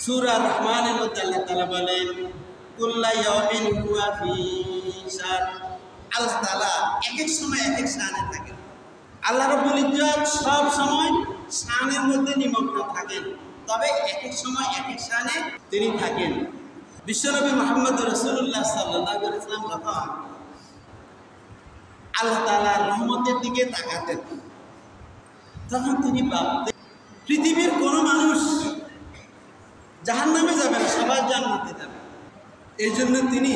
সূরা রহমানের মধ্যে আল্লাহ তাআলা বলেন কুল্লা ইয়াউমিন হুয়া ফি শান। আল্লাহ তাআলা এক এক সময় এক এক শানে থাকেন। আল্লাহ রাব্বুল ইজ্জত সব সময় শানের মধ্যে নিমগ্ন থাকেন, তবে এক এক সময় এক এক শানে তিনি থাকেন। বিশ্বনবী মুহাম্মদ রাসূলুল্লাহ সাল্লাল্লাহু আলাইহি ওয়াসাল্লাম যখন আল্লাহ তাআলার রহমতের দিকে তাকাতেন, তখন তিনি ভাবতেন পৃথিবীর কোনো মানুষ জাহান্নামে যাবে না, সবাই জান্নাতে যাবে। এই জন্য তিনি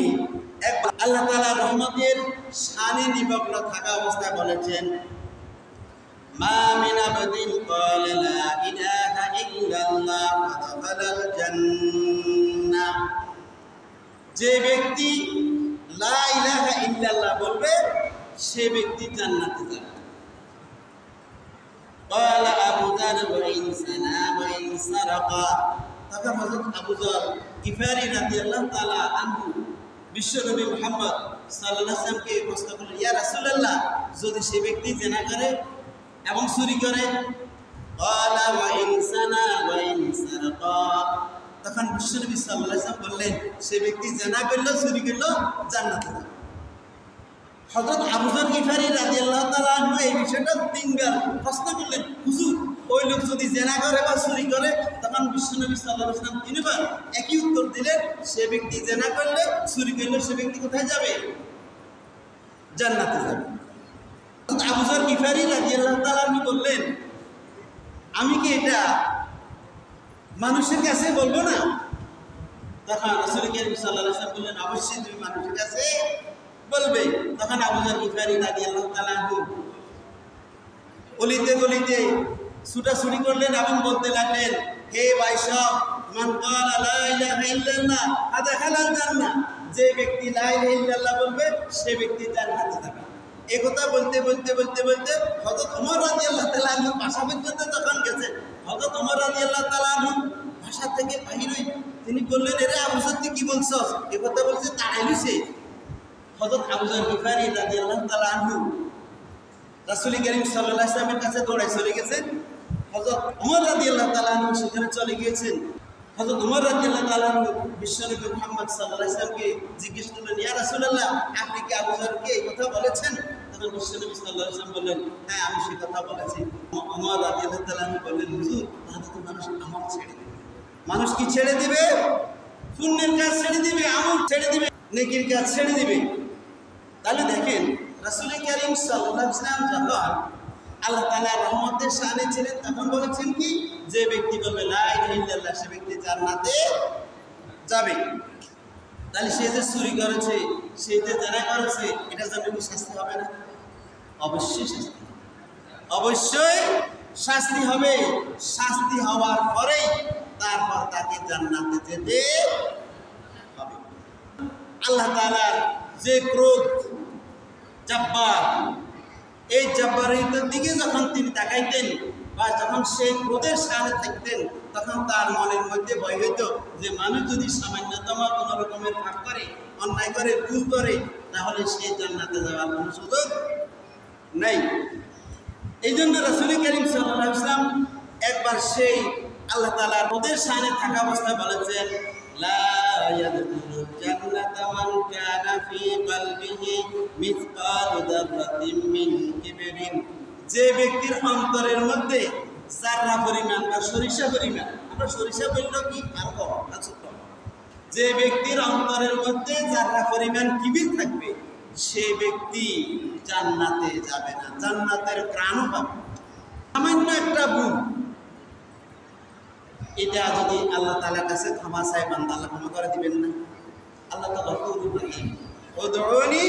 একবার আল্লাহ তাআলার রহমতের শানে নিমগ্ন থাকা অবস্থায় বলেছেন, মা মিন আবদিন ক্বালা লা ইলাহা ইল্লাল্লাহ ফাদাখালাল জান্নাহ। যে ব্যক্তি লা ইলাহা ইল্লাল্লাহ বলবে সে ব্যক্তি জান্নাতে যাবে। ক্বালা আবু যার ওয়া ইন সানা ওয়া ইন সারাকা। তখন হযরত আবু যার গিফারি রাদিয়াল্লাহু তাআলা আনহু বিশ্বনবী মুহাম্মদ সাল্লাল্লাহু আলাইহি ওয়াসাল্লামকে প্রশ্ন করলেন, ইয়া রাসূলুল্লাহ, যদি সে ব্যক্তি জিনা করে এবং চুরি করে? ক্বালা ওয়া ইন সানা ওয়া ইন সারাকা। তখন বিশ্বনবী সাল্লাল্লাহু আলাইহি ওয়াসাল্লাম বললেন, সে ব্যক্তি জিনা করলো, চুরি করলো, জান্নাতে যাবে। হযরত আবু যার গিফারি রাদিয়াল্লাহু তাআলা আনহু এই বিষয়টা তিনবার প্রশ্ন করলেন, হুজুর ওই লোক যদি জিনা করে বা চুরি করে? তখন বিশ্বনবী সাল্লাল্লাহু আলাইহি ওয়াসাল্লাম তিনবার একই উত্তর দিলেন, সে ব্যক্তি জিনা করলে, চুরি করলে সে ব্যক্তি কোথায় যাবে? জান্নাতে যাবে। আবু যার গিফারি রাদিয়াল্লাহু তাআলা আনহু বললেন, আমি কি এটা মানুষের কাছে বলবো না? তখন রাসূল কারীম সাল্লাল্লাহু আলাইহি ওয়াসাল্লাম বললেন, অবশ্যই তুমি মানুষের কাছে বলবে। তখন আবু যার গিফারি রাদিয়াল্লাহু তাআলা আনহু অলিতে গলিতে ছুটাছুটি করলেন এবং বলতে লাগলেন, হে ভাই সব, মান ক্বালা লা ইলাহা ইল্লাল্লাহ ফাদাখালাল জান্নাহ। যে ব্যক্তি লা ইলাহা ইল্লাল্লাহ বলবে সে ব্যক্তি জান্নাতে যাবে। এই কথা বলতে বলতে বলতে বলতে হযরত ওমর রাদিয়াল্লাহু তাআলা আনহু ভাষা পর্যন্ত যখন গেছেন, হযরত ওমর রাদিয়াল্লাহু তাআলা আনহু ভাষা থেকে বাহির হয়ে তিনি বললেন, এরে আবু যার তুই কি বলছস? এই কথা বলছে তাড়াইলিছে। হযরত আবু যার গিফারি রাদিয়াল্লাহু তাআলা আনহু রাসূল কারীম সাল্লাল্লাহু আলাইহি ওয়াসাল্লামের কাছে দৌড়ে চলে গেছেন। হযরত ওমর রাদিয়াল্লাহু তাআলা আনহু সেখানে চলে গিয়েছেন। হযরত ওমর রাদিয়াল্লাহু তাআলা আনহু বিশ্বনবী মুহাম্মদ সাল্লাল্লাহু আলাইহি ওয়াসাল্লামকে জিজ্ঞেস করলেন, ইয়া রাসূলুল্লাহ, আপনি কি আবু যারকে এই কথা বলেছেন? তখন বিশ্বনবী সাল্লাল্লাহু আলাইহি ওয়াসাল্লাম বললেন, হ্যাঁ, আমি সেই কথা বলেছি। ওমর রাদিয়াল্লাহু তাআলা আনহু বললেন, হুজুর, তাহলে তো মানুষ আমল ছেড়ে দিবে। মানুষ কি ছেড়ে দিবে? পুণ্যের কাজ ছেড়ে দিবে, আমল ছেড়ে দিবে, নেকির কাজ ছেড়ে দিবে। তাহলে দেখেন রাসূল কারীম সাল্লাল্লাহু আলাইহি ওয়াসাল্লাম যখন আল্লাহ তাআলার রহমতের শানে ছিলেন, তখন বলেছেন কি, যে ব্যক্তি বলবে লা ইলাহা ইল্লাল্লাহ সে ব্যক্তি জান্নাতে যাবে। তাহলে সে যে চুরি করেছে, সে যে জিনা করেছে, এটার জন্য কি শাস্তি হবে না? অবশ্যই শাস্তি হবে, অবশ্যই শাস্তি হবে। শাস্তি হওয়ার পরেই তারপর তাকে জান্নাতে যেতে হবে। আল্লাহ তাআলার যে ক্রোধ জব্বার, এই জব্বারিয়তের দিকে যখন তিনি তাকাইতেন বা যখন সেই ক্রোধের শানে থাকতেন, তখন তার মনের মধ্যে ভয় হইত যে মানুষ যদি সামান্যতম কোনো রকমের পাপ করে, অন্যায় করে, ভুল করে, তাহলে সে জান্নাতে যাওয়ার কোনো সুযোগ নেই। এই জন্য রাসূল কারীম সাল্লাল্লাহু আলাইহি ওয়াসাল্লাম একবার সেই আল্লাহ তাআলার ক্রোধের শানে থাকা অবস্থায় বলেছেন, লা ইয়াদখুলুল জান্নাতা মান কানা ফি কলবিহি মিসকালু যাররাতিন মিন কিবরিন। যে ব্যক্তির অন্তরের মধ্যে যারা পরিমাণ বা সরিষা পরিমাণ, আমরা সরিষা বললেও কি আর কম না ছোট, যে ব্যক্তির অন্তরের মধ্যে যারা পরিমাণ কিবির থাকবে সে ব্যক্তি জান্নাতে যাবে না, জান্নাতের ঘ্রাণও পাবে। সামান্য একটা ভুল, এটা যদি আল্লাহ তাআলার কাছে ক্ষমা চায় বান্দা, আল্লাহ ক্ষমা করে দিবেন না? আল্লাহ তো গফুরুর রহিম। উদউনি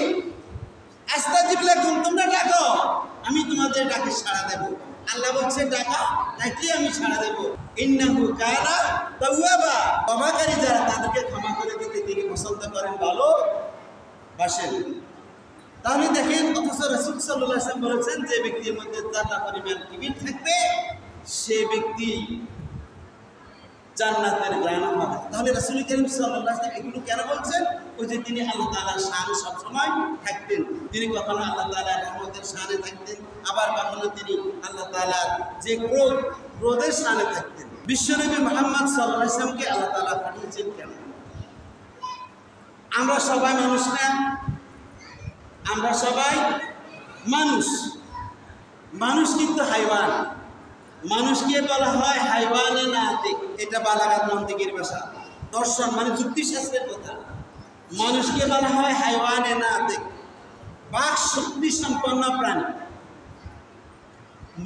আস্তাজিব লাকুম, তোমরা ডাকো, আমি তোমাদের ডাকে সাড়া দেব। আল্লাহ বলছে ডাকা, ডাকলে আমি সাড়া দেব। ইন্নাহু কানা তাওয়াবা, ক্ষমাকারী যারা, তাদেরকে ক্ষমা করে দিতে তিনি পছন্দ করেন, ভালোবাসেন। তাহলে দেখেন, অথচ রাসূল সাল্লাল্লাহু আলাইহি ওয়াসাল্লাম বলেছেন, যে ব্যক্তির মধ্যে যারা পরিমাণ কিবির থাকবে সে ব্যক্তি জান্নাতের ঘ্রাণ পাবে। তাহলে রাসূল কারীম সাল্লাল্লাহু আলাইহি ওয়াসাল্লাম এগুলো কেন বলছেন? ওই যে তিনি আল্লাহ তাআলার শান সবসময় থাকতেন, তিনি কখনো আল্লাহ তাআলার রহমতের শানে থাকতেন, আবার কখনো তিনি আল্লাহ তাআলার যে ক্রোধ রোদের সামনে থাকতেন। বিশ্বনবী মুহাম্মদ সাল্লাল্লাহু আলাইহি ওয়াসাল্লামকে আল্লাহ তাআলা পাঠিয়েছেন কেন? আমরা সবাই মানুষ না? আমরা সবাই মানুষ। মানুষ কিন্তু হাইওয়ান। মানুষকে বলা হয় হাইওয়ানে নাতিক। এটা বালাগাত মন্তিকের ভাষা, দর্শন মানে যুক্তিশাস্ত্রের কথা। মানুষকে বলা হয় হাইওয়ানে নাতিক, বাক শক্তি সম্পন্ন প্রাণী।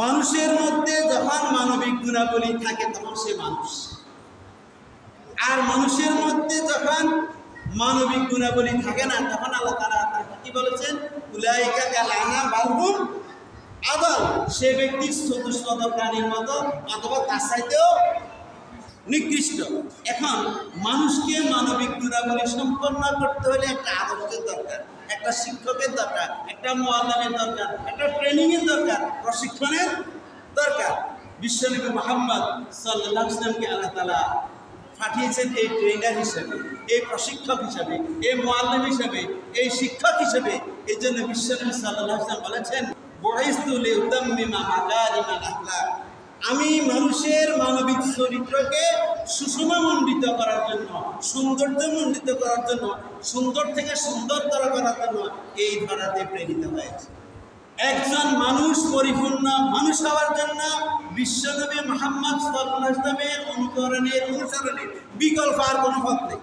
মানুষের মধ্যে যখন মানবিক গুণাবলী থাকে তখন সে মানুষ। আর মানুষের মধ্যে যখন মানবিক গুণাবলী থাকে না তখন আল্লাহ তাআলা কি বলেছেন? উলাইকা কাল আনাম বাল হুম আদাল। সে ব্যক্তি চতুষ্পদ প্রাণীর মতো অথবা তার চাইতেও নিকৃষ্ট। এখন মানুষকে মানবিক গুণাবলী সম্পন্ন করতে হলে একটা আদর্শের দরকার, একটা শিক্ষকের দরকার, একটা মুআল্লিমের দরকার, একটা ট্রেনিংয়ের দরকার, প্রশিক্ষণের দরকার। বিশ্বনবী মুহাম্মদ সাল্লাল্লাহু আলাইহি ওয়াসাল্লামকে আল্লাহ তাআলা পাঠিয়েছেন এই ট্রেনার হিসেবে, এই প্রশিক্ষক হিসেবে, এই মুআল্লিম হিসেবে, এই শিক্ষক হিসেবে। এই জন্য বিশ্বনবী সাল্লাল্লাহু আলাইহি ওয়াসাল্লাম বলেছেন, বুইসতু লিউতাম্মিমা মাকারিমাল আখলাক। আমি মানুষের মানবিক চরিত্রকে সুষমামণ্ডিত করার জন্য, সৌন্দর্যমণ্ডিত করার জন্য, সুন্দর থেকে সুন্দরতর করার জন্য এই ধরাতে প্রেরিত হয়েছে। একজন মানুষ পরিপূর্ণ মানুষ হওয়ার জন্য বিশ্বনবী মুহাম্মদ সাল্লাল্লাহু আলাইহি ওয়াসাল্লামের অনুসরণের বিকল্প আর কোনো পথ নেই।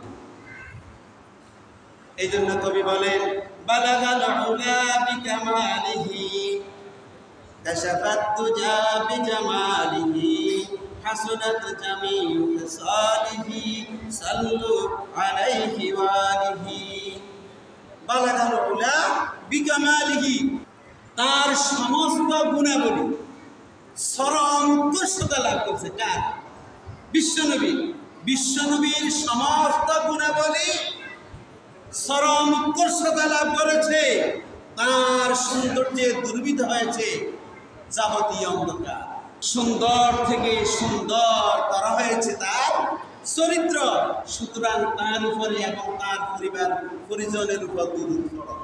এই জন্য কবি বলেন, বালাগাল উলা বিকামালিহি কাশাফাত তুজা বিজামালিহি হাসুনাত জামিউ সালিহি সাল্লু আলাইহি ওয়া আলিহি। বালাগাল উলা বিকামালিহি, তার সমস্ত গুণাবলী চরম উৎকর্ষতা লাভ করছে। কার? বিশ্বনবী। বিশ্বনবীর সমস্ত গুণাবলী চরম উৎকর্ষতা লাভ করেছে। তার সৌন্দর্যে দুর্বিধ হয়েছে যাবতীয় অন্ধকার। সুন্দর থেকে সুন্দর করা হয়েছে তার চরিত্র। সুতরাং তার উপরে এবং তার পরিবার পরিজনের উপর দুরূদ পড়ো।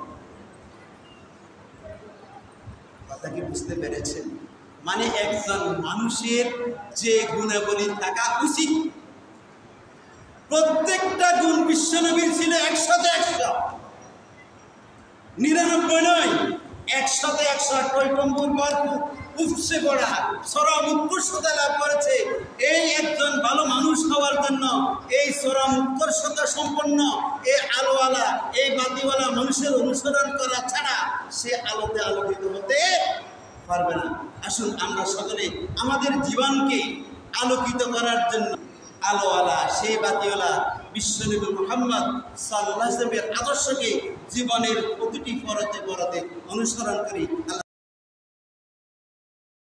কথা কি বুঝতে পেরেছেন? মানে একজন মানুষের যে গুণাবলী থাকা উচিত, প্রত্যেকটা গুণ বিশ্বনবীর ছিল 100তে 100, 99 নয়, 100তে 100। টৈটম্বুর ভরপুর, উপসে পড়া, চরম উৎকর্ষতা লাভ করেছে। এই একজন ভালো মানুষ হওয়ার জন্য এই চরম উৎকর্ষতা সম্পন্ন এই আলোওয়ালা, এই বাতিওয়ালা মানুষের অনুসরণ করা ছাড়া সে আলোতে আলোকিত হতে পারবে না। আসুন আমরা সকলে আমাদের জীবনকে আলোকিত করার জন্য আলোওয়ালা, সেই বাতিওয়ালা বিশ্বনবী মুহাম্মদ সাল্লাল্লাহু আলাইহি ওয়াসাল্লামের আদর্শকে জীবনের প্রতিটি পরতে পরতে অনুসরণ করি। আল্লাহ